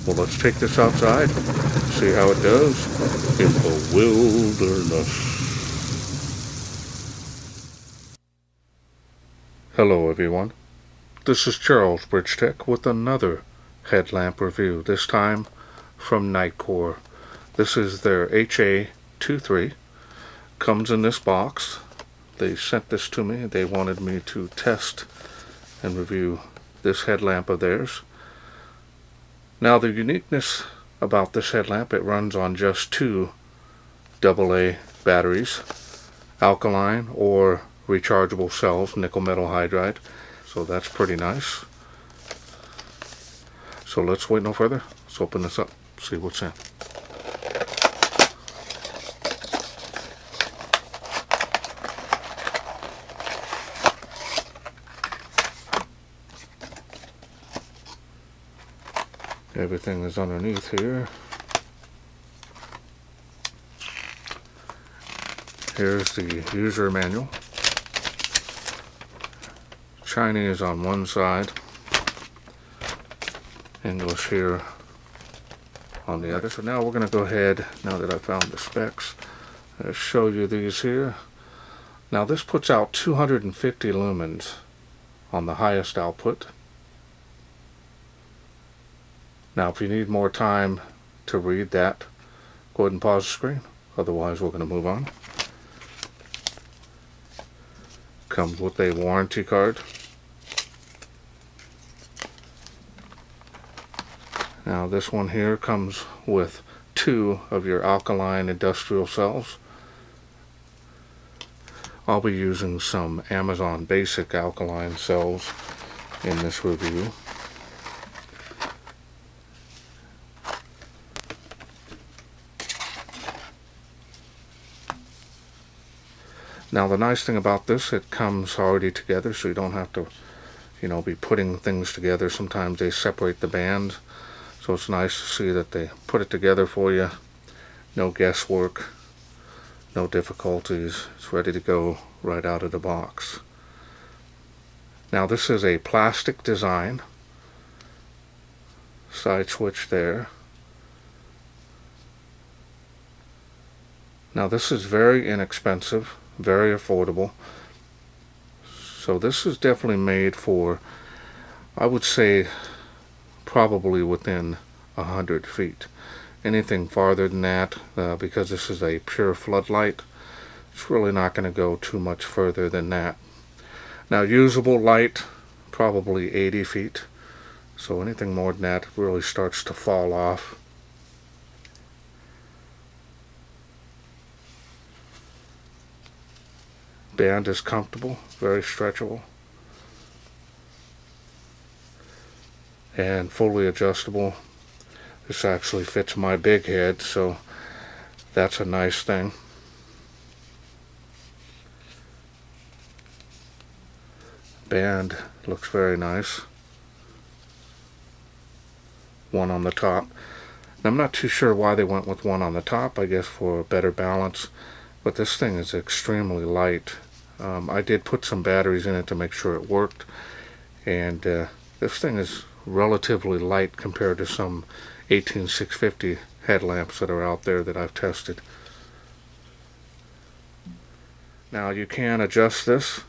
Well, let's take this outside, see how it does in the wilderness. Hello everyone, this is Charles BridgTec with another headlamp review, this time from Nitecore. This is their HA23, comes in this box. They sent this to me, they wanted me to test and review this headlamp of theirs. Now the uniqueness about this headlamp, it runs on just two AA batteries, alkaline or rechargeable cells, nickel metal hydride, so that's pretty nice. So let's wait no further, let's open this up, see what's in. Everything is underneath here. Here's the user manual. Chinese on one side, English here on the other. So now we're going to go ahead, now that I found the specs, show you these here. Now this puts out 250 lumens on the highest output. Now if you need more time to read that, go ahead and pause the screen, otherwise we're going to move on. Comes with a warranty card. Now this one here comes with two of your alkaline industrial cells. I'll be using some Amazon basic alkaline cells in this review. Now the nice thing about this, it comes already together, so you don't have to, be putting things together. Sometimes they separate the bands, so it's nice to see that they put it together for you. No guesswork, no difficulties. It's ready to go right out of the box. Now this is a plastic design. Side switch there. Now this is very inexpensive, very affordable. So this is definitely made for, I would say, probably within 100 feet. Anything farther than that, because this is a pure floodlight, it's really not going to go too much further than that. Now usable light, probably 80 feet. So anything more than that really starts to fall off. Band is comfortable, very stretchable, and fully adjustable. This actually fits my big head, so that's a nice thing. Band looks very nice. One on the top. I'm not too sure why they went with one on the top, I guess for better balance, but this thing is extremely light. I did put some batteries in it to make sure it worked, and this thing is relatively light compared to some 18650 headlamps that are out there that I've tested. Now you can adjust this.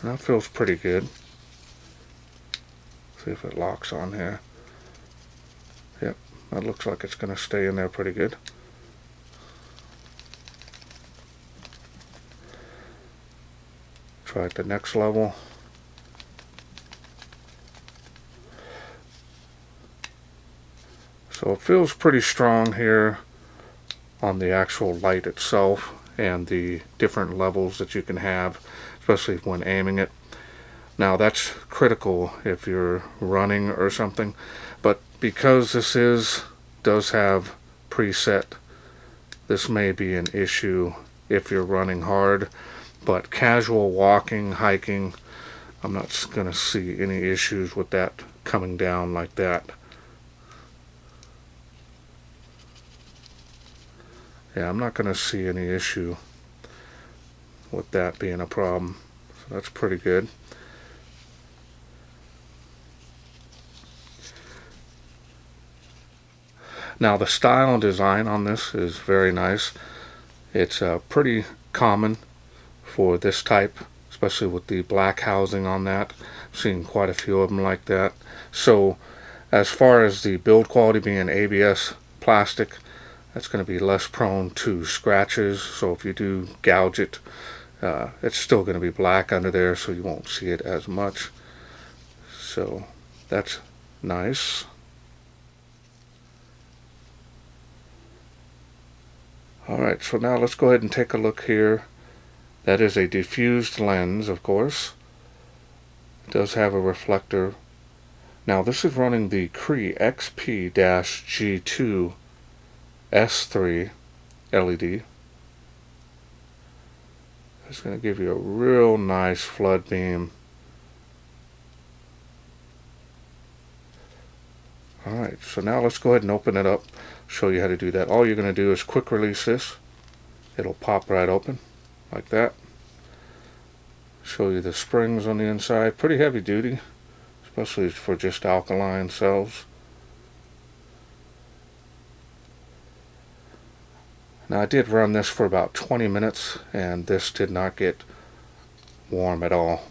That feels pretty good. See if it locks on here. Yep, that looks like it's going to stay in there pretty good. Try at the next level. So it feels pretty strong here on the actual light itself and the different levels that you can have, especially when aiming it. Now that's critical if you're running or something, but because this does have preset, this may be an issue if you're running hard, but casual walking, hiking, I'm not going to see any issues with that coming down like that. Yeah, I'm not going to see any issue with that being a problem. So that's pretty good. Now the style and design on this is very nice. It's pretty common for this type, especially with the black housing on that. I've seen quite a few of them like that. So as far as the build quality being ABS plastic, that's going to be less prone to scratches. So if you do gouge it, it's still going to be black under there, so you won't see it as much. So that's nice. Alright, so now let's go ahead and take a look here. That is a diffused lens, of course. It does have a reflector. Now this is running the Cree XP-G2 S3 LED. It's going to give you a real nice flood beam. Alright, so now let's go ahead and open it up, show you how to do that. All you're going to do is quick release this. It'll pop right open, like that. Show you the springs on the inside. Pretty heavy duty, especially for just alkaline cells. Now I did run this for about 20 minutes and this did not get warm at all.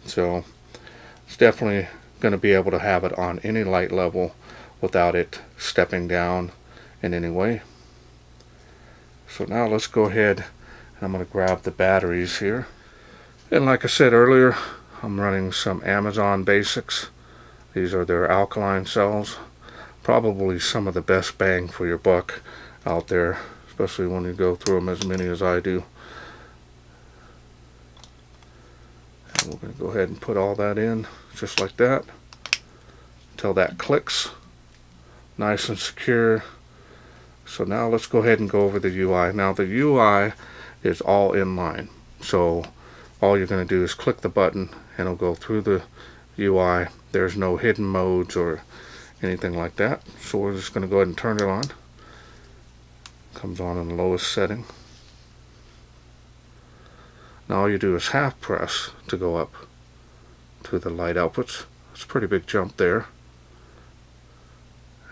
So it's definitely going to be able to have it on any light level without it stepping down in any way. So now let's go ahead and I'm going to grab the batteries here. And like I said earlier, I'm running some Amazon Basics. These are their alkaline cells. Probably some of the best bang for your buck out there, especially when you go through them as many as I do. And we're going to go ahead and put all that in just like that until that clicks. Nice and secure. So now let's go ahead and go over the UI. Now the UI is all inline. So all you're going to do is click the button and it'll go through the UI. There's no hidden modes or anything like that. So we're just going to go ahead and turn it on. Comes on in the lowest setting. Now all you do is half press to go up to the light outputs. It's a pretty big jump there.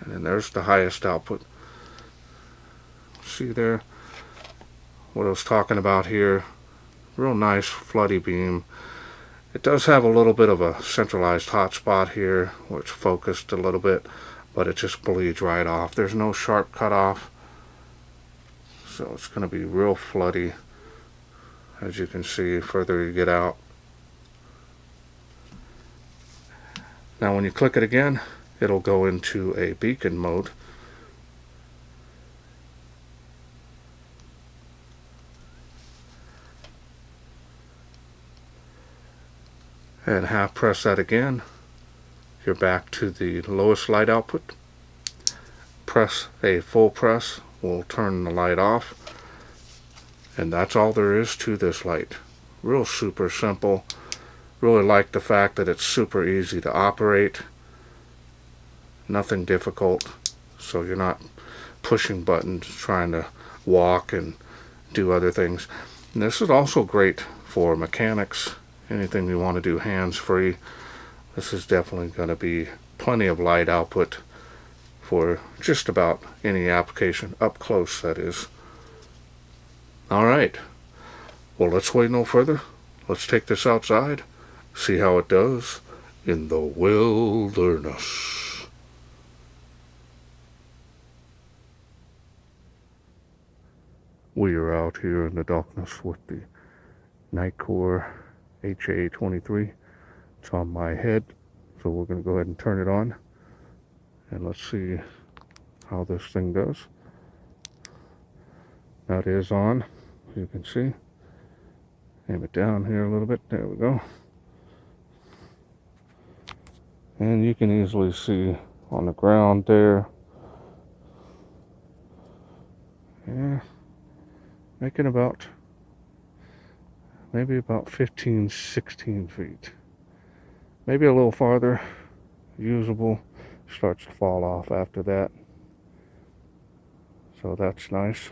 And then there's the highest output. See there what I was talking about here. Real nice floody beam. It does have a little bit of a centralized hotspot here where it's focused a little bit, but it just bleeds right off. There's no sharp cutoff, so it's going to be real floody, as you can see further you get out. Now when you click it again, it'll go into a beacon mode. And half press that again, you're back to the lowest light output. Press a full press will turn the light off, and that's all there is to this light. Real super simple. Really like the fact that it's super easy to operate. Nothing difficult, so you're not pushing buttons trying to walk and do other things. And this is also great for mechanics. Anything you want to do hands-free, this is definitely going to be plenty of light output for just about any application, up close that is. Alright, well let's wait no further. Let's take this outside, see how it does in the wilderness. We are out here in the darkness with the Nitecore HA23. It's on my head, so we're going to go ahead and turn it on and let's see how this thing does. That is on, as you can see. Aim it down here a little bit. There we go. And you can easily see on the ground there. Yeah, making about maybe about 15-16 feet, maybe a little farther. Usable. Starts to fall off after that, so that's nice.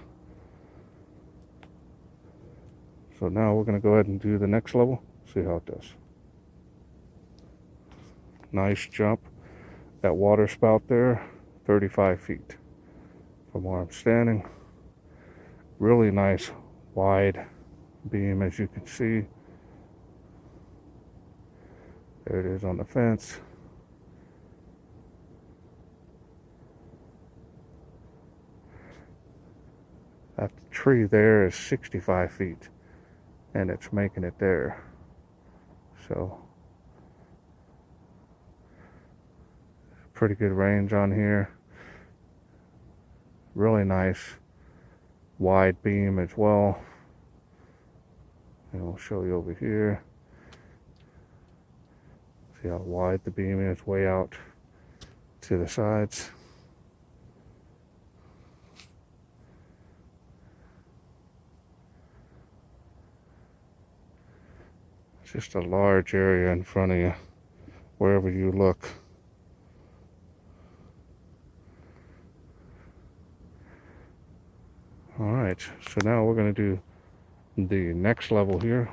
So now we're going to go ahead and do the next level, see how it does. Nice jump. That water spout there, 35 feet from where I'm standing. Really nice wide beam, as you can see. There it is on the fence. That tree there is 65 feet, and it's making it there. So, pretty good range on here. Really nice wide beam as well. And I'll show you over here. See how wide the beam is, way out to the sides. It's just a large area in front of you, wherever you look. Alright, so now we're going to do the next level here.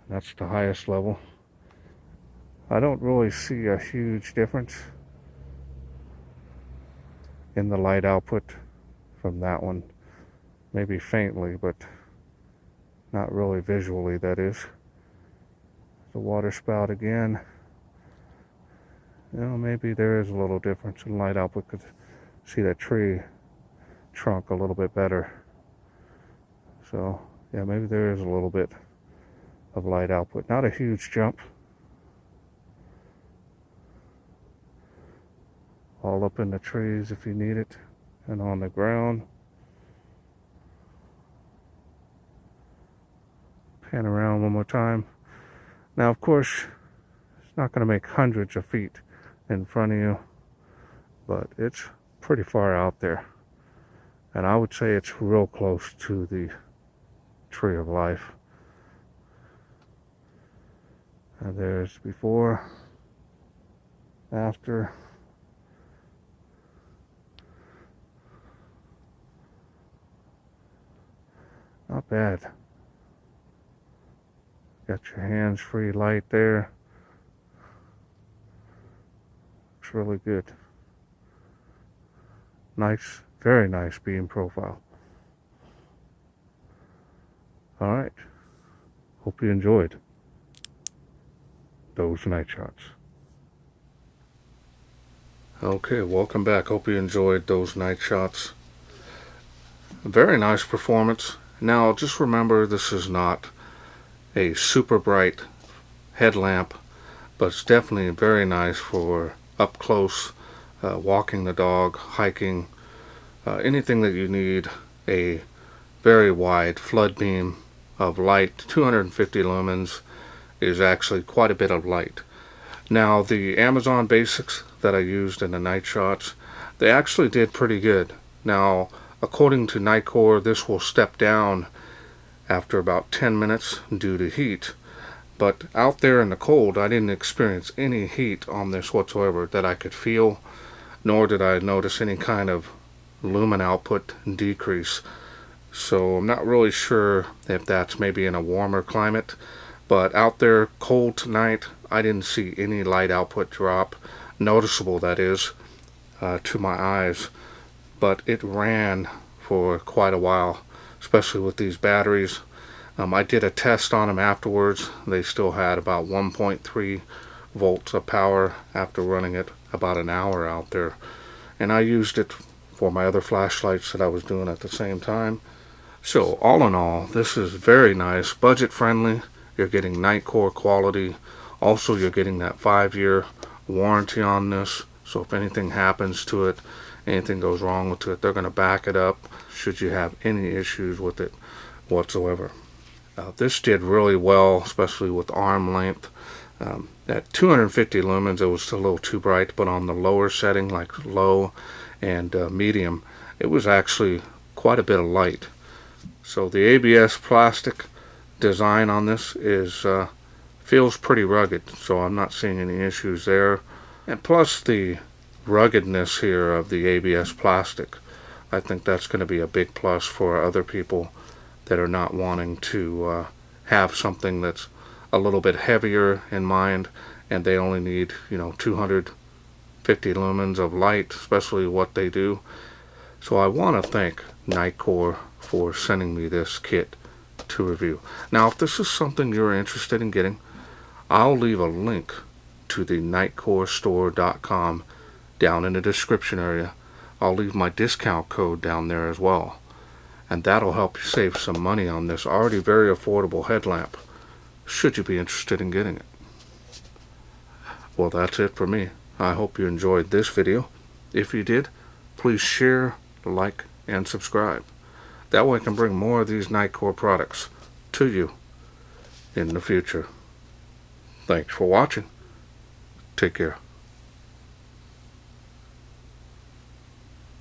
That's the highest level. I don't really see a huge difference in the light output from that one. Maybe faintly, but not really visually, that is. The water spout again. You know, maybe there is a little difference in light output. Could see that tree trunk a little bit better. So, yeah, maybe there is a little bit of light output. Not a huge jump. All up in the trees if you need it, and on the ground. Pan around one more time. Now, of course, it's not going to make hundreds of feet in front of you, but it's pretty far out there. And I would say it's real close to the tree of life. And there's before, after. Not bad. Got your hands-free light there. Looks really good. Nice, very nice beam profile. Alright. Hope you enjoyed those night shots. Okay, welcome back. Hope you enjoyed those night shots. Very nice performance. Now, just remember, this is not a super bright headlamp, but it's definitely very nice for up close, walking the dog, hiking, anything that you need a very wide flood beam of light. 250 lumens is actually quite a bit of light. Now, the Amazon Basics that I used in the night shots, they actually did pretty good. Now, according to Nitecore, this will step down after about 10 minutes due to heat. But out there in the cold, I didn't experience any heat on this whatsoever that I could feel, nor did I notice any kind of lumen output decrease. So I'm not really sure if that's maybe in a warmer climate, but out there cold tonight, I didn't see any light output drop, noticeable that is, to my eyes. But it ran for quite a while, especially with these batteries. I did a test on them afterwards. They still had about 1.3 volts of power after running it about an hour out there. And I used it for my other flashlights that I was doing at the same time. So all in all, this is very nice, budget friendly. You're getting Nitecore quality. Also, you're getting that 5-year warranty on this. So if anything happens to it, anything goes wrong with it, they're going to back it up should you have any issues with it whatsoever. This did really well, especially with arm length. At 250 lumens, it was a little too bright, but on the lower setting, like low and medium, it was actually quite a bit of light. So the ABS plastic design on this is feels pretty rugged, so I'm not seeing any issues there. And plus the ruggedness here of the ABS plastic I think that's going to be a big plus for other people that are not wanting to have something that's a little bit heavier in mind, and they only need 250 lumens of light, especially what they do. So I want to thank Nitecore for sending me this kit to review. Now, if this is something you're interested in getting, I'll leave a link to the nitecorestore.com down in the description area. I'll leave my discount code down there as well, and that'll help you save some money on this already very affordable headlamp, should you be interested in getting it. Well, that's it for me. I hope you enjoyed this video. If you did, please share, like, and subscribe. That way I can bring more of these Nitecore products to you in the future. Thanks for watching. Take care.